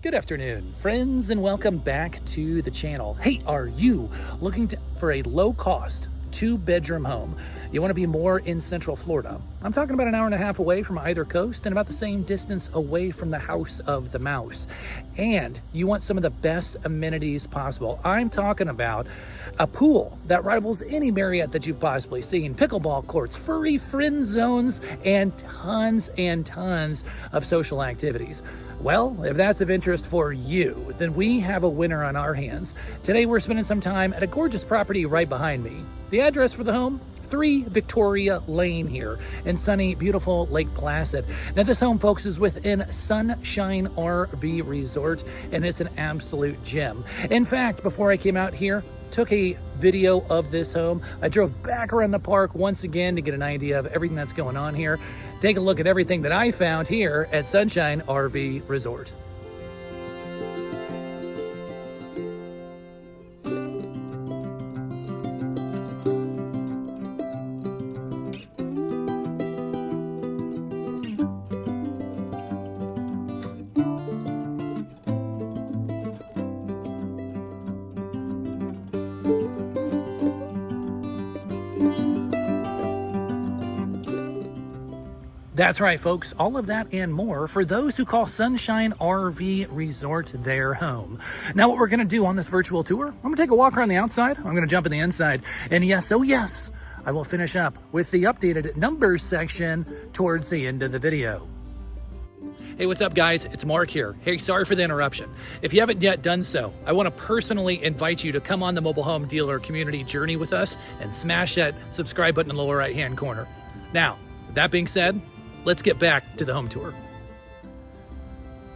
Good afternoon, friends, and welcome back to the channel. Hey, are you looking for a low-cost, two-bedroom home? You want to be more in Central Florida? I'm talking about an hour and a half away from either coast and about the same distance away from the House of the Mouse. And you want some of the best amenities possible. I'm talking about a pool that rivals any Marriott that you've possibly seen, pickleball courts, furry friend zones, and tons of social activities. Well, if that's of interest for you, then we have a winner on our hands. Today we're spending some time at a gorgeous property right behind me. The address for the home? 3 Victoria Lane here in sunny, beautiful Lake Placid. Now this home, folks, is within Sunshine RV Resort, and it's an absolute gem. In fact, before I came out here, took a video of this home. I drove back around the park once again to get an idea of everything that's going on here. Take a look at everything that I found here at Sunshine RV Resort. That's right, folks. All of that and more for those who call Sunshine RV Resort their home. Now, what we're going to do on this virtual tour, I'm going to take a walk around the outside. I'm going to jump in the inside. And yes, oh yes, I will finish up with the updated numbers section towards the end of the video. Hey, what's up, guys? It's Mark here. Hey, sorry for the interruption. If you haven't yet done so, I want to personally invite you to come on the mobile home dealer community journey with us and smash that subscribe button in the lower right-hand corner. Now, with that being said, let's get back to the home tour.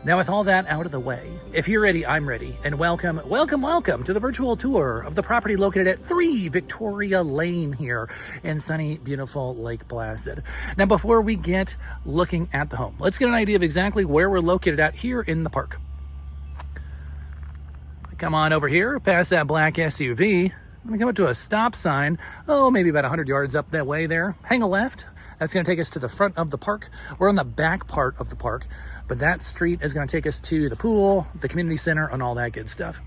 Now, with all that out of the way, if you're ready, I'm ready. And welcome to the virtual tour of the property located at 3 Victoria Lane here in sunny, beautiful Lake Placid. Now, before we get looking at the home, let's get an idea of exactly where we're located at here in the park. Come on over here, past that black SUV. I'm gonna come up to a stop sign, maybe about 100 yards up that way there. Hang a left. That's going to take us to the front of the park. We're on the back part of the park, but that street is going to take us to the pool, the community center, and all that good stuff.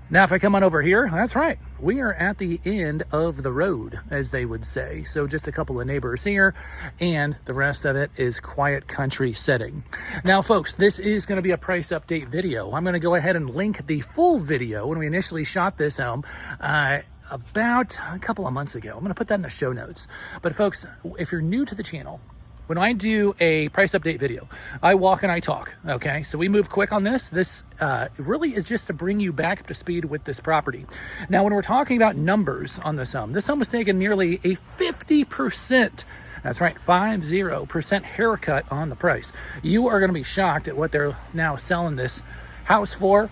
Now, if I come on over here, that's right. We are at the end of the road, as they would say. So just a couple of neighbors here, and the rest of it is quiet country setting. Now, folks, this is going to be a price update video. I'm going to go ahead and link the full video when we initially shot this home. About a couple of months ago. I'm going to put that in the show notes. But folks, if you're new to the channel, when I do a price update video, I walk and I talk, okay? So we move quick on this. This really is just to bring you back up to speed with this property. Now, when we're talking about numbers on this home was taking nearly a 50%, that's right, 50% haircut on the price. You are going to be shocked at what they're now selling this house for.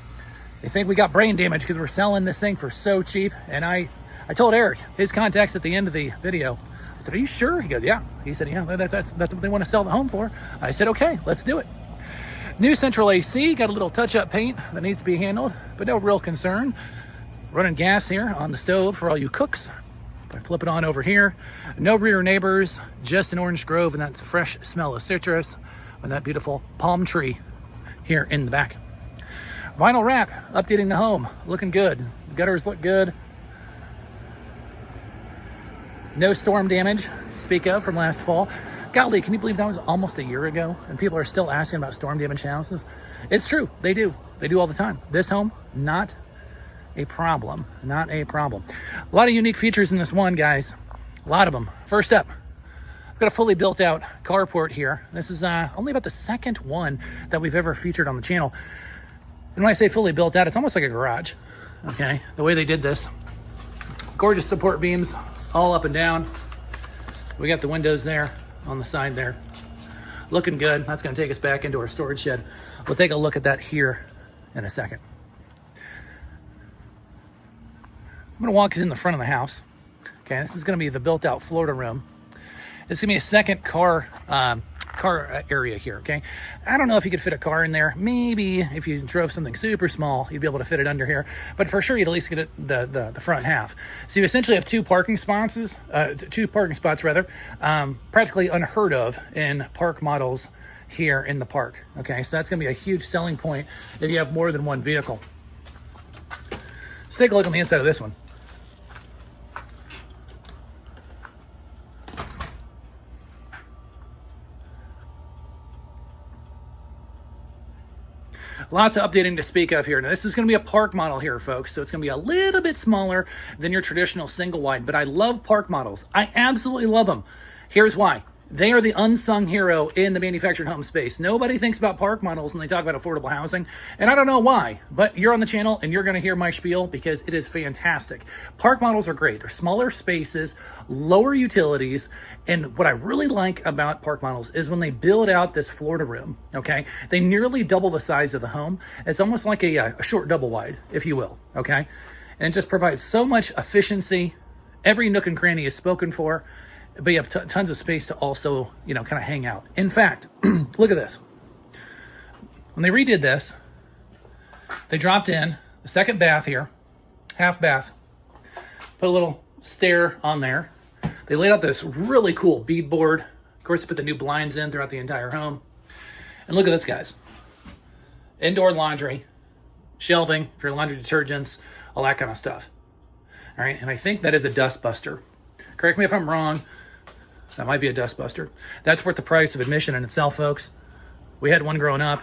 They think we got brain damage because we're selling this thing for so cheap. And I told Eric, his contacts at the end of the video, I said, are you sure? He goes, yeah. He said, yeah, that's what they want to sell the home for. I said, okay, let's do it. New central AC, got a little touch-up paint that needs to be handled, but no real concern. Running gas here on the stove for all you cooks. If I flip it on over here, no rear neighbors, just an orange grove, and that's fresh smell of citrus, and that beautiful palm tree here in the back. Vinyl wrap, updating the home, looking good. The gutters look good. No storm damage to speak of from last fall. Golly, can you believe that was almost a year ago? And people are still asking about storm damaged houses? It's true, they do. They do all the time. This home, not a problem, not a problem. A lot of unique features in this one, guys. A lot of them. First up, I've got a fully built out carport here. This is only about the second one that we've ever featured on the channel. And when I say fully built out, it's almost like a garage, okay? The way they did this. Gorgeous support beams all up and down. We got the windows there on the side there. Looking good. That's gonna take us back into our storage shed. We'll take a look at that here in a second. I'm gonna walk us in the front of the house. Okay, this is gonna be the built out Florida room. This is gonna be a second car area here, okay? I don't know if you could fit a car in there. Maybe if you drove something super small, you'd be able to fit it under here. But for sure, you'd at least get it, the front half. So you essentially have two parking spots, practically unheard of in park models here in the park. Okay, so that's going to be a huge selling point if you have more than one vehicle. Let's take a look on the inside of this one. Lots of updating to speak of here. Now, this is going to be a park model here, folks, so it's going to be a little bit smaller than your traditional single wide, but I love park models. I absolutely love them. Here's why. They are the unsung hero in the manufactured home space. Nobody thinks about park models when they talk about affordable housing, and I don't know why, but you're on the channel and you're going to hear my spiel because it is fantastic. Park models are great. They're smaller spaces, lower utilities, and what I really like about park models is when they build out this floor to room, okay? They nearly double the size of the home. It's almost like a short double wide, if you will, okay? And it just provides so much efficiency. Every nook and cranny is spoken for. But you have tons of space to also, kind of hang out. In fact, look at this. When they redid this, they dropped in the second bath here, half bath, put a little stair on there. They laid out this really cool beadboard. Of course, they put the new blinds in throughout the entire home. And look at this, guys. Indoor laundry, shelving for your laundry detergents, all that kind of stuff. All right, and I think that is a dust buster. Correct me if I'm wrong. That might be a dust buster. That's worth the price of admission in itself, folks. We had one growing up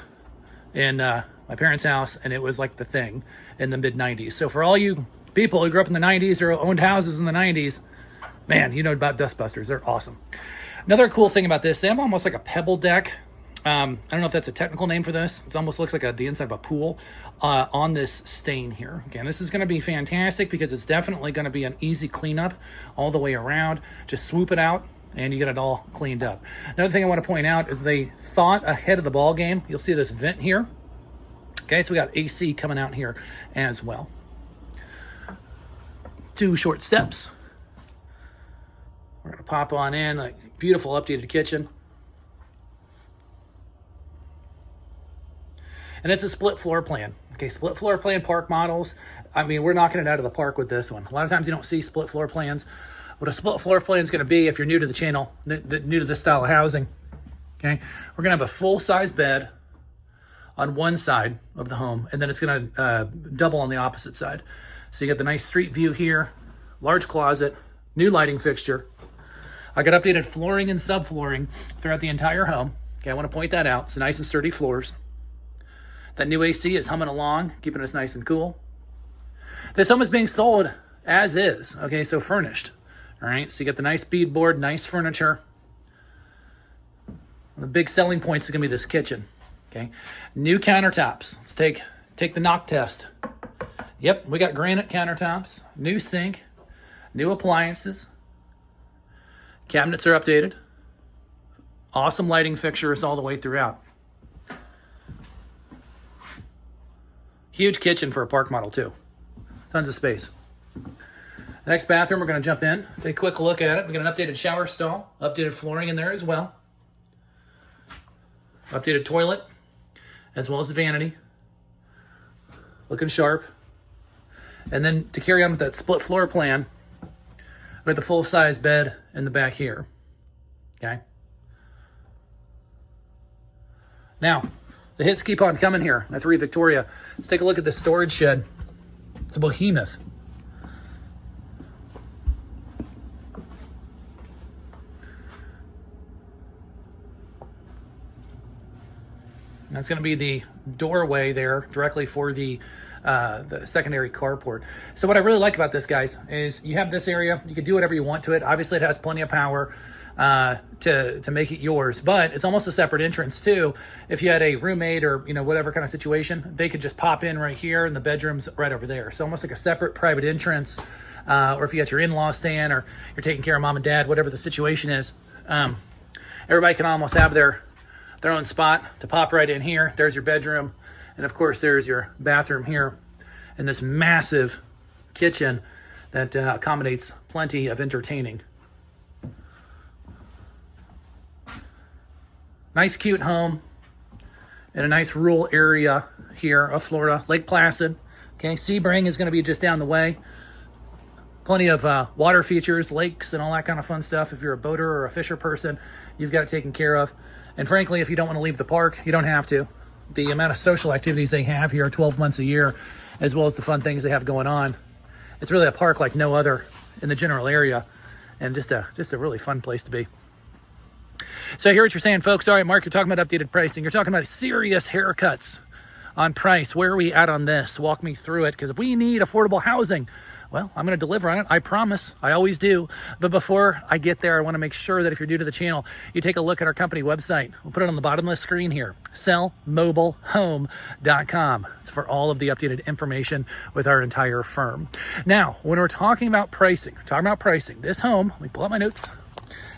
in my parents' house, and it was like the thing in the mid-90s. So for all you people who grew up in the 90s or owned houses in the 90s, man, you know about dust busters. They're awesome. Another cool thing about this, they have almost like a pebble deck. I don't know if that's a technical name for this. It almost looks like the inside of a pool on this stain here. Again, this is going to be fantastic because it's definitely going to be an easy cleanup all the way around. Just swoop it out and you get it all cleaned up. Another thing I want to point out is they thought ahead of the ball game. You'll see this vent here. Okay, so we got AC coming out here as well. 2 short steps. We're going to pop on in, like beautiful updated kitchen. And it's a split floor plan. Okay, split floor plan park models. I mean, we're knocking it out of the park with this one. A lot of times you don't see split floor plans. What a split floor plan is going to be, if you're new to the channel, new to this style of housing, okay, we're going to have a full-size bed on one side of the home, and then it's going to double on the opposite side. So you get the nice street view here, large closet, new lighting fixture. I got updated flooring and subflooring throughout the entire home. Okay, I want to point that out. It's nice and sturdy floors. That new AC is humming along, keeping us nice and cool. This home is being sold as is, okay, so furnished. All right, so you get the nice beadboard, nice furniture. One of the big selling points is going to be this kitchen, okay? New countertops. Let's take the knock test. Yep, we got granite countertops, new sink, new appliances. Cabinets are updated. Awesome lighting fixtures all the way throughout. Huge kitchen for a park model too. Tons of space. Next bathroom, we're going to jump in, take a quick look at it. We got an updated shower stall, updated flooring in there as well. Updated toilet, as well as the vanity. Looking sharp. And then to carry on with that split floor plan, we got the full-size bed in the back here. Okay. Now, the hits keep on coming here at 3 Victoria. Let's take a look at this storage shed. It's a behemoth. That's going to be the doorway there directly for the secondary carport. So what I really like about this, guys, is you have this area. You can do whatever you want to it. Obviously, it has plenty of power to make it yours, but it's almost a separate entrance too. If you had a roommate or whatever kind of situation, they could just pop in right here, and the bedroom's right over there. So almost like a separate private entrance. Or if you got your in-laws staying, or you're taking care of mom and dad, whatever the situation is, everybody can almost have their own spot to pop right in here. There's your bedroom, and of course there's your bathroom here, and this massive kitchen that accommodates plenty of entertaining. Nice cute home in a nice rural area here of Florida, Lake Placid. Okay, Sebring is going to be just down the way. Plenty of water features, lakes, and all that kind of fun stuff. If you're a boater or a fisher person, you've got it taken care of. And frankly, if you don't want to leave the park, you don't have to. The amount of social activities they have here 12 months a year, as well as the fun things they have going on. It's really a park like no other in the general area, and just a really fun place to be. So I hear what you're saying, folks. All right, Mark, you're talking about updated pricing. You're talking about serious haircuts on price. Where are we at on this? Walk me through it, because we need affordable housing. Well, I'm going to deliver on it. I promise. I always do. But before I get there, I want to make sure that if you're new to the channel, you take a look at our company website. We'll put it on the bottom of the screen here, sellmobilehome.com. It's for all of the updated information with our entire firm. Now, when we're talking about pricing, this home, let me pull out my notes.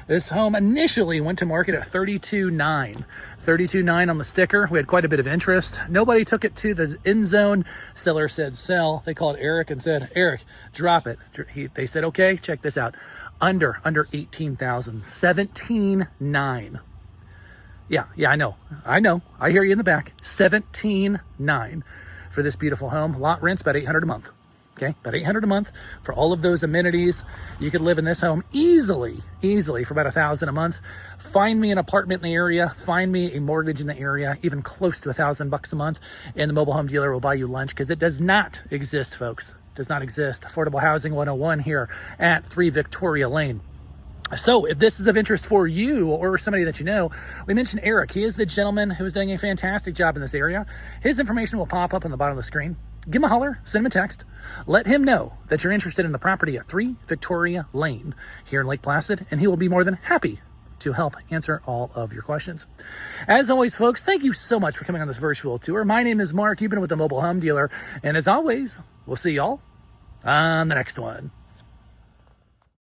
This home initially went to market at $32,900. $32,900 on the sticker. We had quite a bit of interest. Nobody took it to the end zone. Seller said sell. They called Eric and said, Eric, drop it. They said, okay, check this out. Under 18,000, 17,900. Yeah, I know. I hear you in the back. 17,900 for this beautiful home. Lot rent's about $800 a month. Okay, about $800 a month for all of those amenities. You could live in this home easily for about $1,000 a month. Find me an apartment in the area, find me a mortgage in the area, even close to $1,000 a month, and the mobile home dealer will buy you lunch, because it does not exist, folks. It does not exist. Affordable Housing 101 here at 3 Victoria Lane. So if this is of interest for you or somebody that you know, we mentioned Eric. He is the gentleman who is doing a fantastic job in this area. His information will pop up on the bottom of the screen. Give him a holler, send him a text. Let him know that you're interested in the property at 3 Victoria Lane here in Lake Placid, and he will be more than happy to help answer all of your questions. As always, folks, thank you so much for coming on this virtual tour. My name is Mark. You've been with the Mobile Home Dealer, and as always, we'll see y'all on the next one.